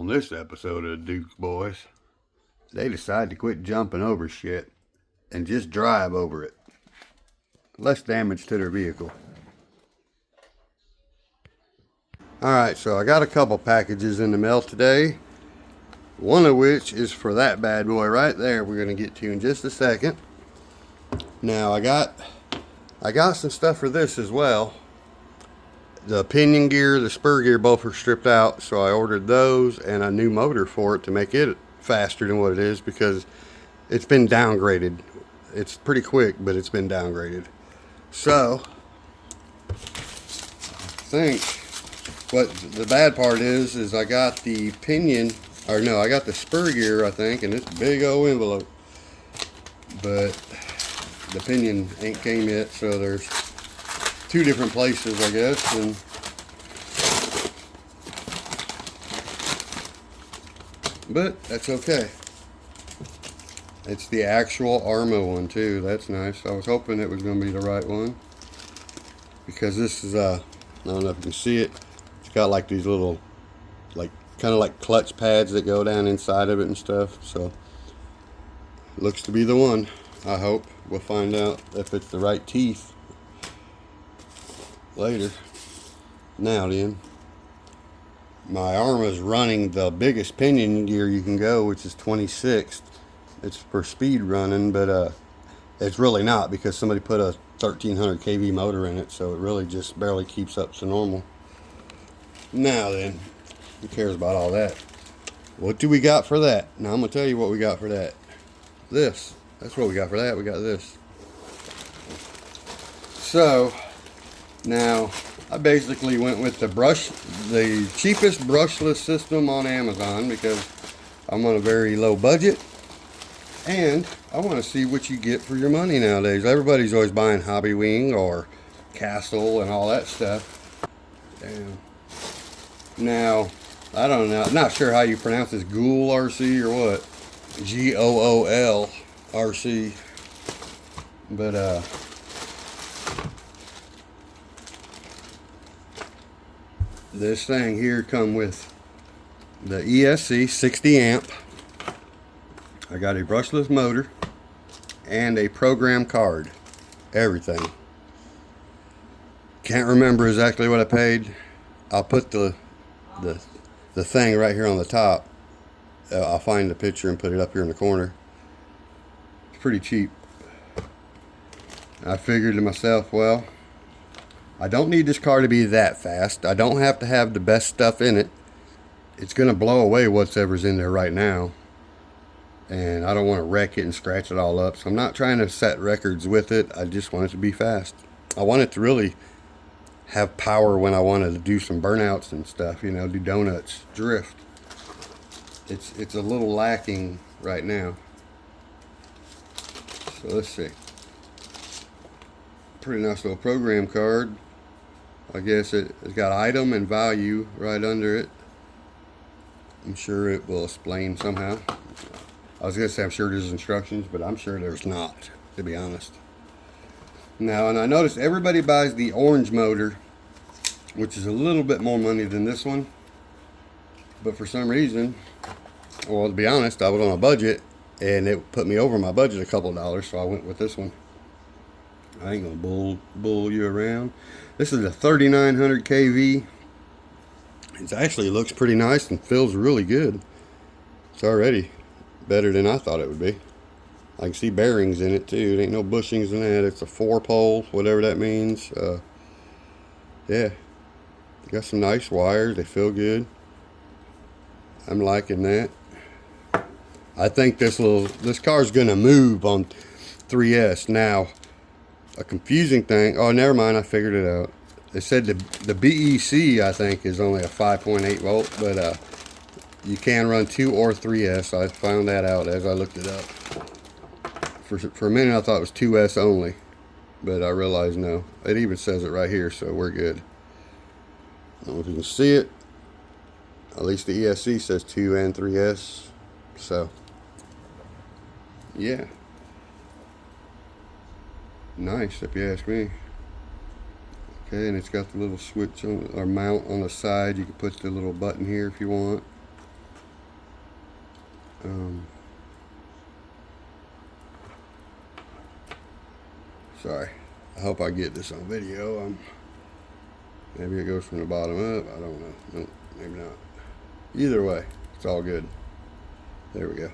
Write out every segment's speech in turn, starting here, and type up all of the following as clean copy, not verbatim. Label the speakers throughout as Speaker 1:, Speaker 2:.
Speaker 1: On this episode of the Duke's Boys, they decide to quit jumping over shit and just drive over it. Less damage to their vehicle. Alright, so I got a couple packages in the mail today. One of which is for that bad boy right there we're going to get to in just a second. Now I got some stuff for this as well. The pinion gear, the spur gear both are stripped out, so I ordered those and a new motor for it to make it faster than what it is because it's been downgraded. It's pretty quick, but it's been downgraded. So, I think what the bad part is I got the pinion, or no, I got the spur gear, I think, in this big old envelope. But the pinion ain't came yet, so there's two different places, I guess, and but that's okay. It's the actual Arma one too. That's nice. I was hoping it was going to be the right one because this is I don't know if you can see it. It's got like these little, like kind of like clutch pads that go down inside of it and stuff. So looks to be the one. I hope we'll find out if it's the right teeth later. Now then, my Arma's running the biggest pinion gear you can go, which is 26. It's for speed running, but it's really not because somebody put a 1300 kV motor in it, so it really just barely keeps up to normal. Now then, who cares about all that? What do we got for that? Now I'm gonna tell you what we got for that. This. That's what we got for that. We got this. So now I basically went with the cheapest brushless system on Amazon because I'm on a very low budget. And I want to see what you get for your money nowadays. Everybody's always buying Hobby Wing or Castle and all that stuff. Damn. Now, I don't know. I'm not sure how you pronounce this. GOOL RC or what? GOOL RC. But, this thing here come with the ESC 60 amp. I got a brushless motor and a program card. Everything. Can't remember exactly what I paid. I'll put the thing right here on the top. I'll find the picture and put it up here in the corner. It's pretty cheap. I figured to myself, well, I don't need this car to be that fast. I don't have to have the best stuff in it. It's going to blow away whatever's in there right now. And I don't want to wreck it and scratch it all up. So I'm not trying to set records with it. I just want it to be fast. I want it to really have power when I wanted to do some burnouts and stuff. You know, do donuts, drift. It's a little lacking right now. So let's see. Pretty nice little program card. I guess it's got item and value right under it. I'm sure it will explain somehow. I was going to say I'm sure there's instructions, but I'm sure there's not, to be honest. Now, and I noticed everybody buys the orange motor, which is a little bit more money than this one. But for some reason, well, to be honest, I was on a budget, and it put me over my budget a couple of dollars, so I went with this one. I ain't going to bull you around. This is a 3900 kV. It actually looks pretty nice and feels really good. It's already better than I thought it would be. I can see bearings in it too. There ain't no bushings in that. It's a 4-pole, whatever that means. Yeah, got some nice wires. They feel good. I'm liking that. I think this car's gonna move on 3S. Now, a confusing thing. Oh, never mind. I figured it out. They said the BEC I think is only a 5.8 volt, but you can run 2 or 3S. I found that out as I looked it up. For a minute I thought it was 2S only, but I realized no. It even says it right here, so we're good. I don't know if you can see it. At least the ESC says 2 and 3S. So, yeah. Nice, if you ask me. Okay, and it's got the little switch on, or mount on the side. You can put the little button here if you want. Sorry, I hope I get this on video. Maybe it goes from the bottom up. I don't know. Nope, maybe not. Either way, it's all good. There we go.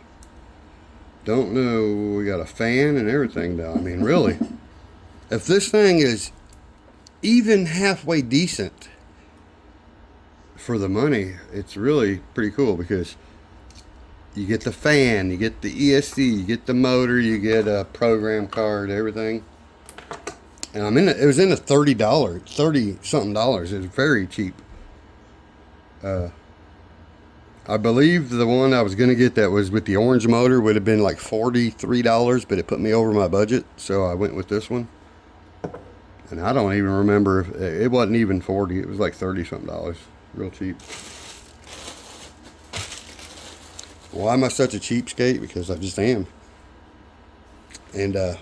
Speaker 1: Don't know. We got a fan and everything now. I mean, really, if this thing is even halfway decent for the money, it's really pretty cool, because you get the fan, you get the ESC, you get the motor, you get a program card, everything. And it was in the $30 something. It was very cheap. I believe the one I was gonna get that was with the orange motor would have been like $43, but it put me over my budget, so I went with this one. And I don't even remember if it wasn't even 40. It was like 30 something, real cheap. Why am I such a cheapskate? Because I just am. And I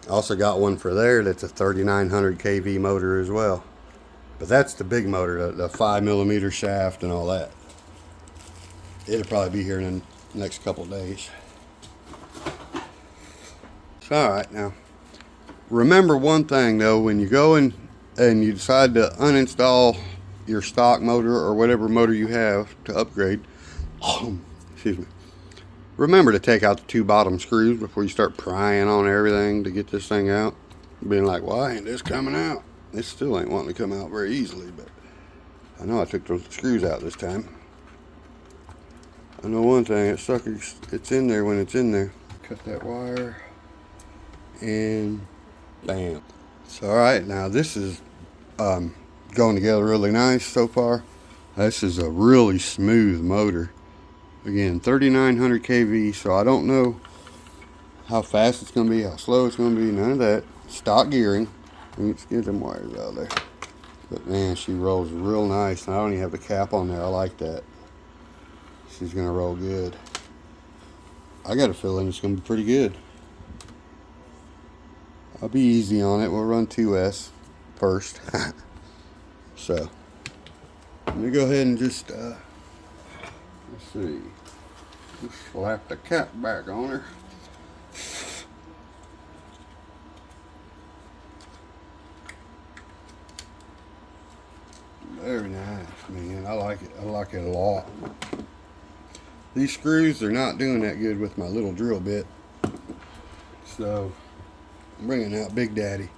Speaker 1: also got one for there that's a 3900 kV motor as well. But that's the big motor, the 5mm shaft and all that. It'll probably be here in the next couple of days. So, alright, now remember one thing though, when you go in and you decide to uninstall your stock motor or whatever motor you have to upgrade, excuse me, remember to take out the 2 bottom screws before you start prying on everything to get this thing out. Being like, why ain't this coming out? This still ain't wanting to come out very easily, but I know I took those screws out this time. I know one thing, that sucker, it's in there when it's in there. Cut that wire, and bam. So alright, now this is going together really nice so far. This is a really smooth motor. Again, 3900 kV, so I don't know how fast it's going to be, how slow it's going to be, none of that. Stock gearing. Let's get them wires out of there. But man, she rolls real nice, and I don't even have the cap on there. I like that. She's going to roll good. I got a feeling it's going to be pretty good. I'll be easy on it. We'll run 2S first. So, let me go ahead and just, let's see. Just slap the cap back on her. Very nice, man. I like it. I like it a lot. These screws are not doing that good with my little drill bit. So, I'm bringing out Big Daddy.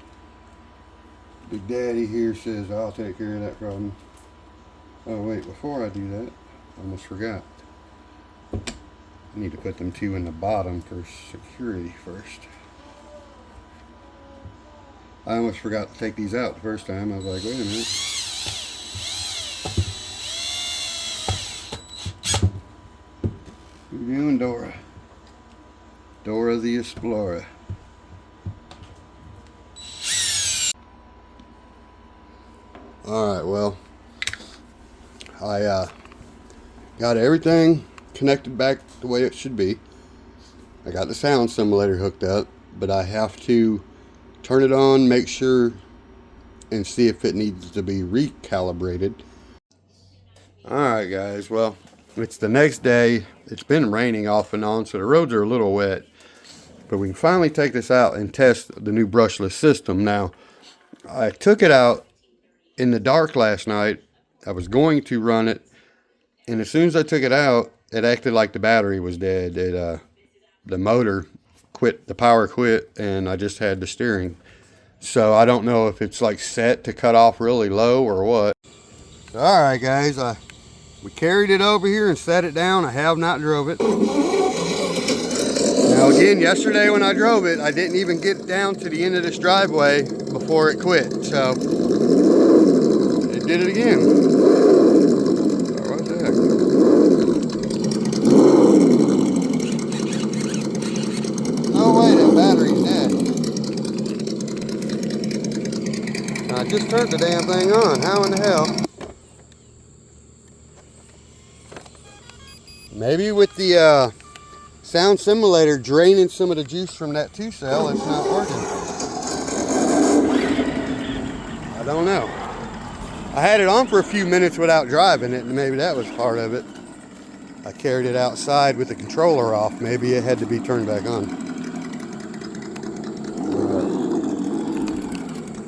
Speaker 1: Big Daddy here says, I'll take care of that problem. Oh wait, before I do that, I almost forgot. I need to put them 2 in the bottom for security first. I almost forgot to take these out the first time. I was like, wait a minute. What are you doing, Dora? Dora the Explorer. Alright, well, I got everything connected back the way it should be. I got the sound simulator hooked up, but I have to turn it on, make sure, and see if it needs to be recalibrated. Alright guys, well, it's the next day. It's been raining off and on, so the roads are a little wet. But we can finally take this out and test the new brushless system. Now, I took it out in the dark last night. I was going to run it, and as soon as I took it out, it acted like the battery was dead. The motor quit, the power quit, and I just had the steering. So I don't know if it's like set to cut off really low or what. All right, guys, we carried it over here and set it down. I have not drove it. Now again, yesterday when I drove it, I didn't even get down to the end of this driveway before it quit. So it did it again. What the heck? No way, that battery's dead. I just turned the damn thing on. How in the hell? Maybe with the sound simulator draining some of the juice from that 2 cell, it's not working. I don't know. I had it on for a few minutes without driving it, and maybe that was part of it. I carried it outside with the controller off. Maybe it had to be turned back on. Alright,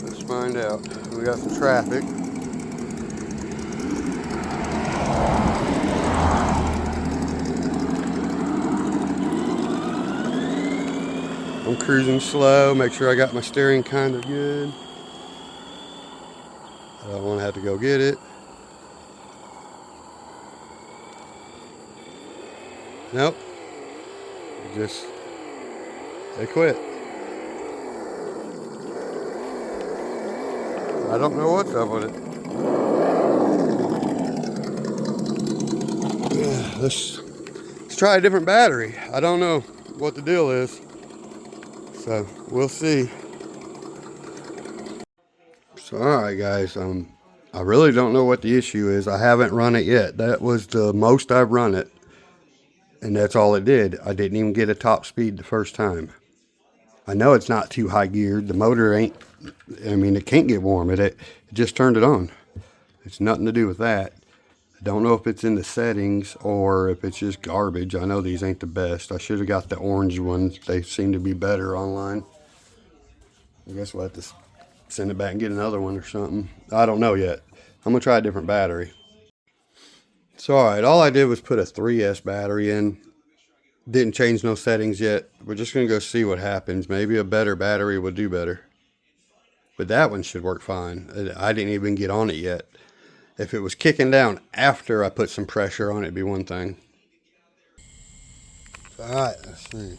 Speaker 1: let's find out. We got some traffic. I'm cruising slow, make sure I got my steering kind of good. I don't want to have to go get it. Nope. They quit. I don't know what's up with it. Let's try a different battery. I don't know what the deal is. So we'll see. So alright guys, I really don't know what the issue is. I haven't run it yet. That was the most I've run it. And that's all it did. I didn't even get a top speed the first time. I know it's not too high geared. The motor ain't, I mean, it can't get warm. It just turned it on. It's nothing to do with that. I don't know if it's in the settings or if it's just garbage. I know these ain't the best. I should have got the orange ones. They seem to be better online. I guess we'll have to send it back and get another one or something. I don't know yet. I'm going to try a different battery. So, alright, all I did was put a 3S battery in. Didn't change no settings yet. We're just going to go see what happens. Maybe a better battery would do better. But that one should work fine. I didn't even get on it yet. If it was kicking down after I put some pressure on it, it'd be one thing. Alright, let's see.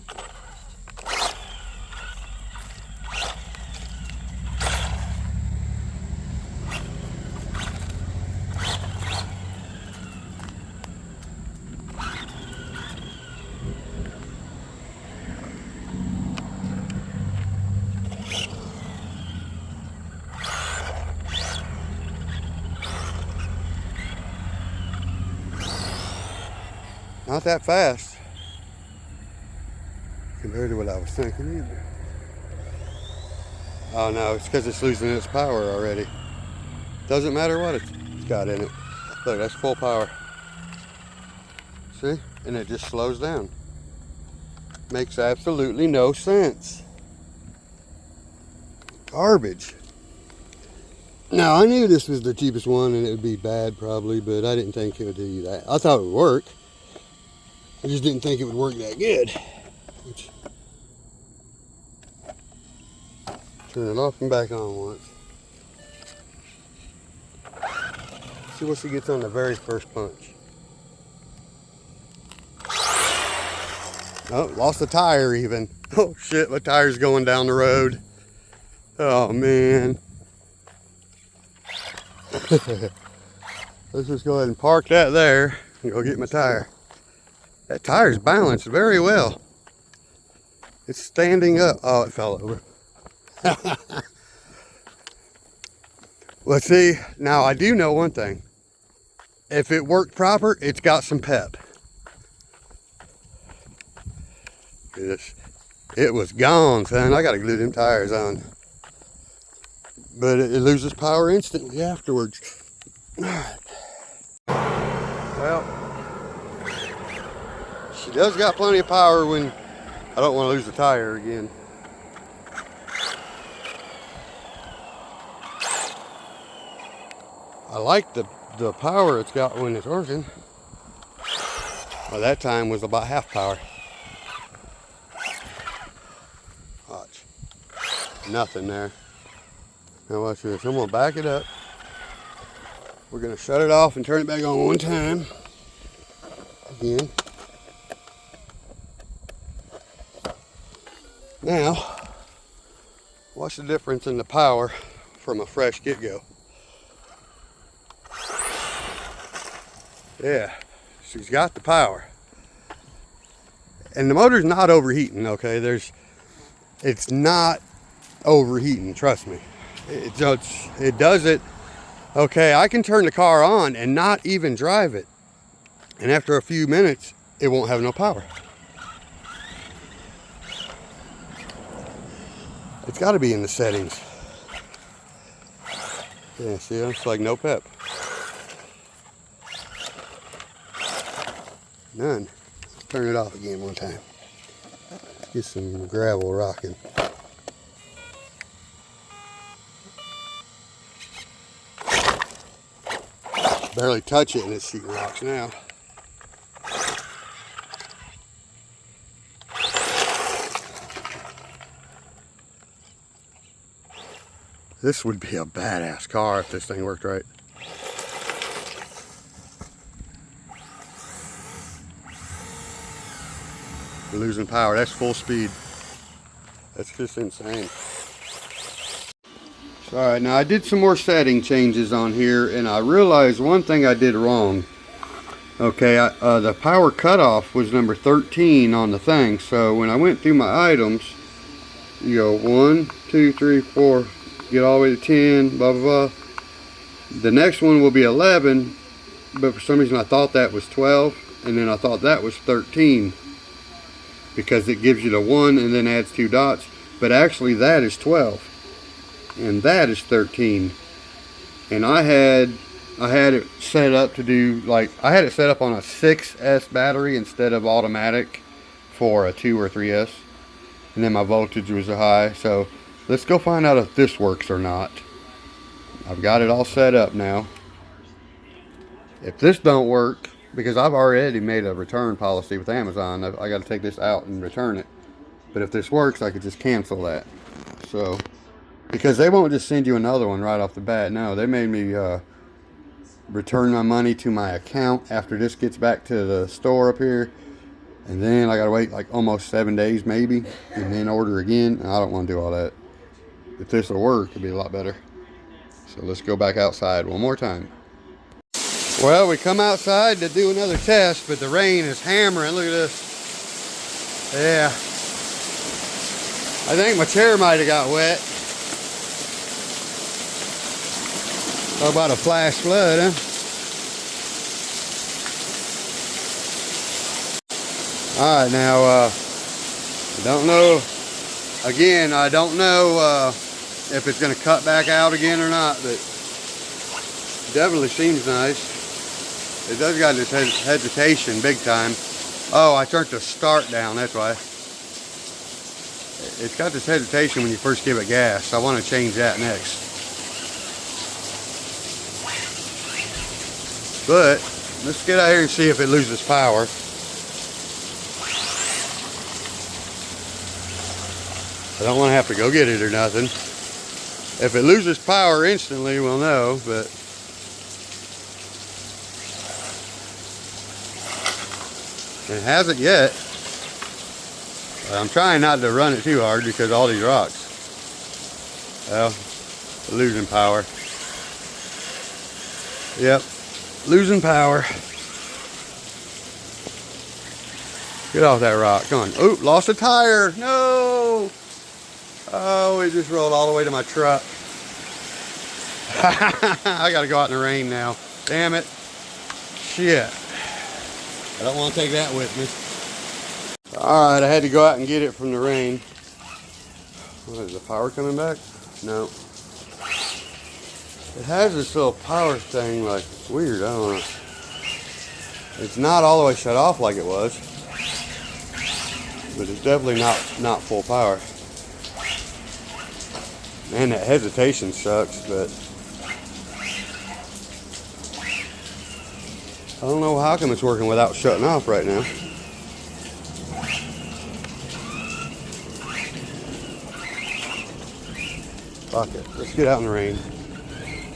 Speaker 1: Not that fast compared to what I was thinking either. Oh no, it's because it's losing its power already. Doesn't matter what it's got in it. Look, that's full power. See? And it just slows down. Makes absolutely no sense. Garbage. Now, I knew this was the cheapest one and it would be bad probably, but I didn't think it would do that. I thought it would work. I just didn't think it would work that good. Turn it off and back on once. See what she gets on the very first punch. Oh, lost the tire even. Oh shit, my tire's going down the road. Oh man. Let's just go ahead and park that there and go get my tire. That tire's balanced very well. It's standing up. Oh, it fell over. Let's see. Now, I do know one thing. If it worked proper, it's got some pep. It was gone, son. I got to glue them tires on. But it loses power instantly afterwards. Well, she does got plenty of power when I don't want to lose the tire again. I like the power it's got when it's working. Well, that time was about half power. Watch. Nothing there. Now watch this. I'm going to back it up. We're going to shut it off and turn it back on one time. Again. Now, what's the difference in the power from a fresh get-go? Yeah, she's got the power. And the motor's not overheating, okay? It's not overheating, trust me. It does it, okay, I can turn the car on and not even drive it. And after a few minutes, it won't have no power. It's got to be in the settings. Yeah, see, it's like no pep. None. Turn it off again one time. Get some gravel rocking. Barely touch it and it's shooting rocks now. This would be a badass car if this thing worked right. We're losing power. That's full speed. That's just insane. So, all right, now I did some more setting changes on here, and I realized one thing I did wrong. Okay, the power cutoff was number 13 on the thing. So when I went through my items, you go 1, 2, 3, 4. Get all the way to 10, blah, blah, blah. The next one will be 11, but for some reason I thought that was 12, and then I thought that was 13, because it gives you the 1 and then adds 2 dots, but actually that is 12, and that is 13. And I had it set up to do, like, I had it set up on a 6S battery instead of automatic for a 2 or 3S, and then my voltage was high. So let's go find out if this works or not. I've got it all set up now. If this don't work, because I've already made a return policy with Amazon, I got to take this out and return it. But if this works, I could just cancel that. So, because they won't just send you another one right off the bat. No, they made me return my money to my account after this gets back to the store up here. And then I got to wait like almost 7 days maybe, and then order again. I don't want to do all that. If this will work, it'll be a lot better. So let's go back outside one more time. Well, we come outside to do another test, but the rain is hammering. Look at this. Yeah. I think my chair might have got wet. Talk about a flash flood, huh? Alright, now, I don't know. Again, I don't know if it's going to cut back out again or not, but it definitely seems nice. It does got this hesitation big time. Oh, I turned the start down, that's why. It's got this hesitation when you first give it gas. I want to change that next. But let's get out here and see if it loses power. I don't want to have to go get it or nothing. If it loses power instantly, we'll know, but it hasn't yet. I'm trying not to run it too hard because of all these rocks. Well, losing power. Yep, losing power. Get off that rock, come on. Oh, lost a tire, no! Oh, it just rolled all the way to my truck. I gotta go out in the rain now. Damn it. Shit. I don't want to take that with me. Alright, I had to go out and get it from the rain. What, is the power coming back? No. It has this little power thing, like, weird, I don't know. It's not all the way shut off like it was. But it's definitely not full power. Man, that hesitation sucks, but I don't know how come it's working without shutting off right now. Fuck it, let's get out in the rain.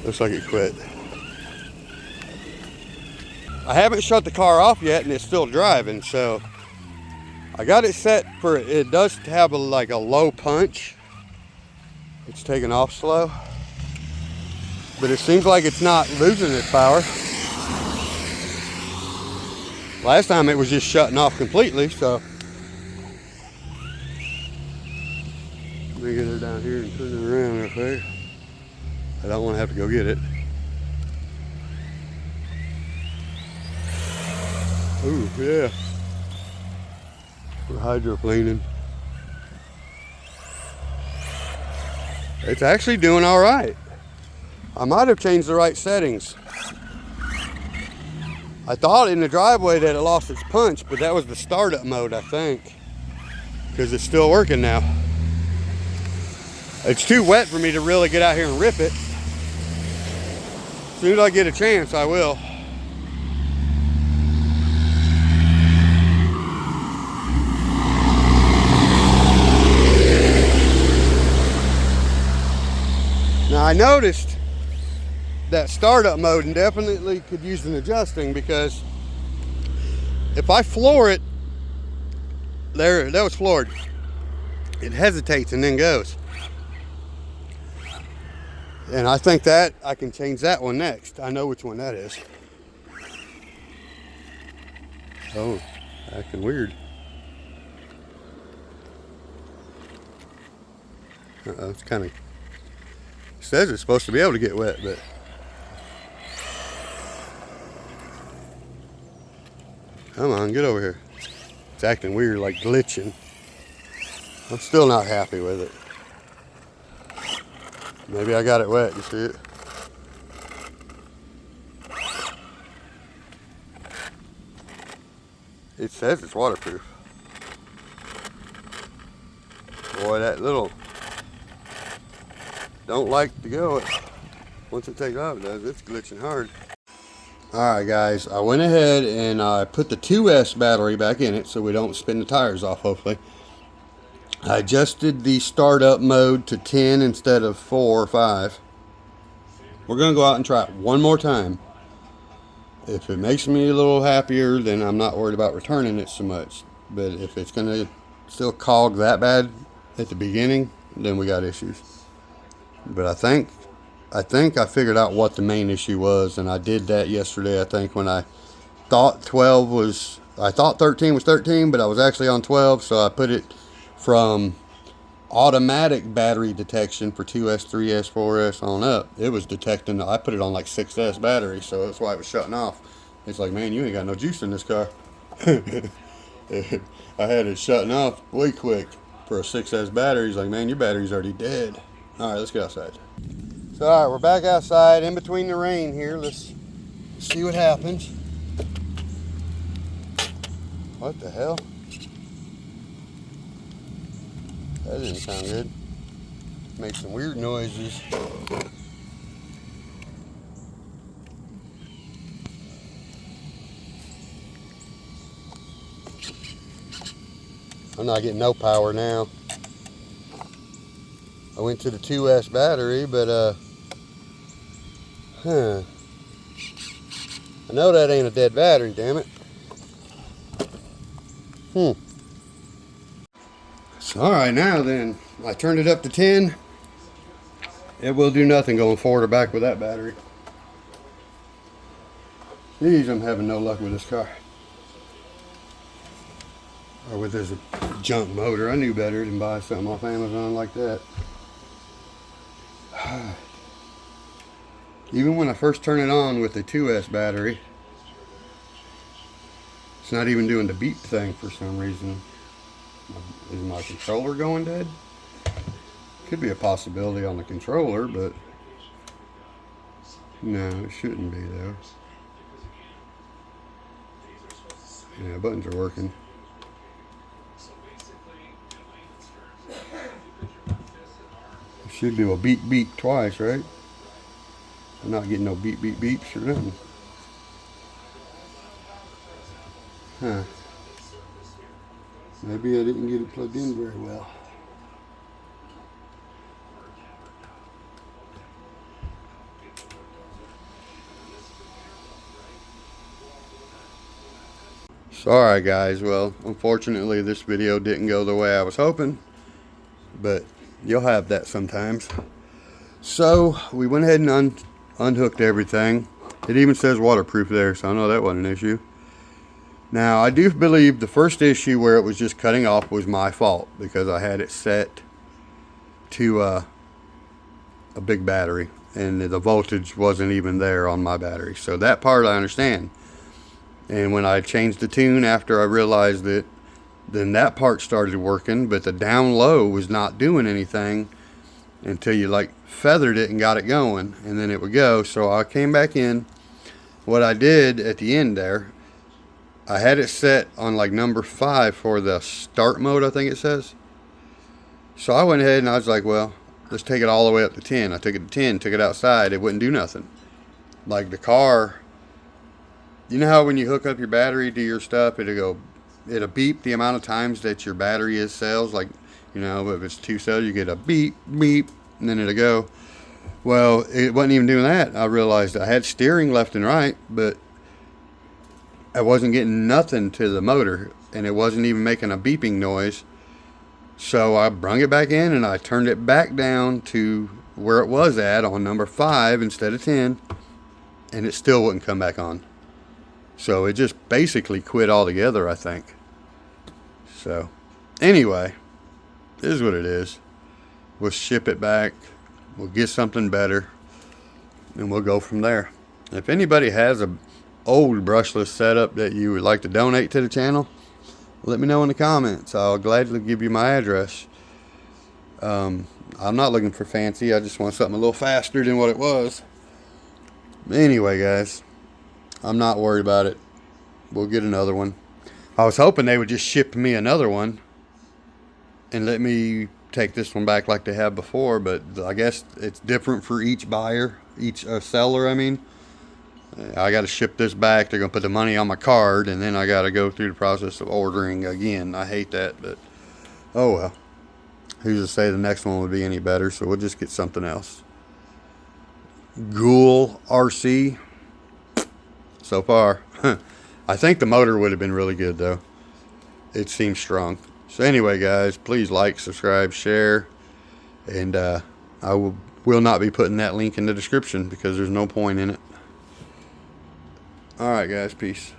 Speaker 1: Looks like it quit. I haven't shut the car off yet and it's still driving, so I got it set for, it does have like a low punch. It's taking off slow, but it seems like it's not losing its power. Last time it was just shutting off completely, so. Let me get her down here and turn it around real quick. I don't want to have to go get it. Ooh, yeah. We're hydroplaning. It's actually doing all right. I might have changed the right settings. I thought in the driveway that it lost its punch, but that was the startup mode, I think, because it's still working now. It's too wet for me to really get out here and rip it. As soon as I get a chance, I will. Now I noticed that startup mode and definitely could use an adjusting, because if I floor it, that was floored. It hesitates and then goes. And I think that I can change that one next. I know which one that is. Oh, acting weird. It's kind of, says it's supposed to be able to get wet, but come on, get over here. It's acting weird, like glitching. I'm still not happy with it. Maybe I got it wet, you see it? It says it's waterproof. Boy, that little don't like to go. Once it takes off, it does. It's glitching hard. Alright guys, I went ahead and I put the 2S battery back in it so we don't spin the tires off, hopefully. I adjusted the startup mode to 10 instead of 4 or 5. We're going to go out and try it one more time. If it makes me a little happier, then I'm not worried about returning it so much. But if it's going to still cog that bad at the beginning, then we got issues. But I think I figured out what the main issue was, and I did that yesterday. I think when I thought 13 was 13, but I was actually on 12, so I put it from automatic battery detection for 2S, 3S, 4S on up. It was detecting, I put it on like 6S battery, so that's why it was shutting off. It's like, man, you ain't got no juice in this car. I had it shutting off way quick for a 6S battery. He's like, man, your battery's already dead. All right, let's get outside. So, all right, we're back outside in between the rain here. Let's see what happens. What the hell? That didn't sound good. Makes some weird noises. I'm not getting no power now. I went to the 2S battery, but I know that ain't a dead battery, damn it. So, alright, now then, I turned it up to 10. It will do nothing going forward or back with that battery. Jeez, I'm having no luck with this car. Or with this junk motor. I knew better than buy something off Amazon like that. Even when I first turn it on with the 2S battery, it's not even doing the beep thing for some reason. Is my controller going dead? Could be a possibility on the controller, but no, it shouldn't be though. Yeah, buttons are working. It should do a beep beep twice, right? I'm not getting no beep beep beeps or nothing. Huh. Maybe I didn't get it plugged in very well. Sorry guys, well, unfortunately this video didn't go the way I was hoping, but you'll have that sometimes. So we went ahead and unhooked everything. It even says waterproof there, so I know that wasn't an issue. Now, I do believe the first issue where it was just cutting off was my fault, because I had it set to a big battery and the voltage wasn't even there on my battery. So that part I understand. And when I changed the tune after I realized it, then that part started working, but the down low was not doing anything until you like feathered it and got it going, and then it would go. So I came back in what I did at the end there, I had it set on like number 5 for the start mode, I think it says. So I went ahead and I was like, well, let's take it all the way up to 10. I took it to 10, took it outside, it wouldn't do nothing. Like the car, you know how when you hook up your battery to your stuff, it'll beep the amount of times that your battery is cells. Like, you know, if it's 2 cells, you get a beep, beep, and then it'll go. Well, it wasn't even doing that. I realized I had steering left and right, but I wasn't getting nothing to the motor, and it wasn't even making a beeping noise. So I brung it back in and I turned it back down to where it was at on number 5 instead of 10, and it still wouldn't come back on. So it just basically quit altogether, I think. So anyway, this is what it is. We'll ship it back, we'll get something better, and we'll go from there. If anybody has a old brushless setup that you would like to donate to the channel, let me know in the comments. I'll gladly give you my address. I'm not looking for fancy. I just want something a little faster than what it was. Anyway, guys, I'm not worried about it. We'll get another one. I was hoping they would just ship me another one and let me take this one back like they have before, but I guess it's different for each buyer, each seller, I mean. I got to ship this back. They're going to put the money on my card, and then I got to go through the process of ordering again. I hate that, but oh well. Who's to say the next one would be any better? So we'll just get something else. GOOL RC. So far. I think the motor would have been really good, though. It seems strong. So anyway, guys, please like, subscribe, share, and I will not be putting that link in the description because there's no point in it. Alright, guys, peace.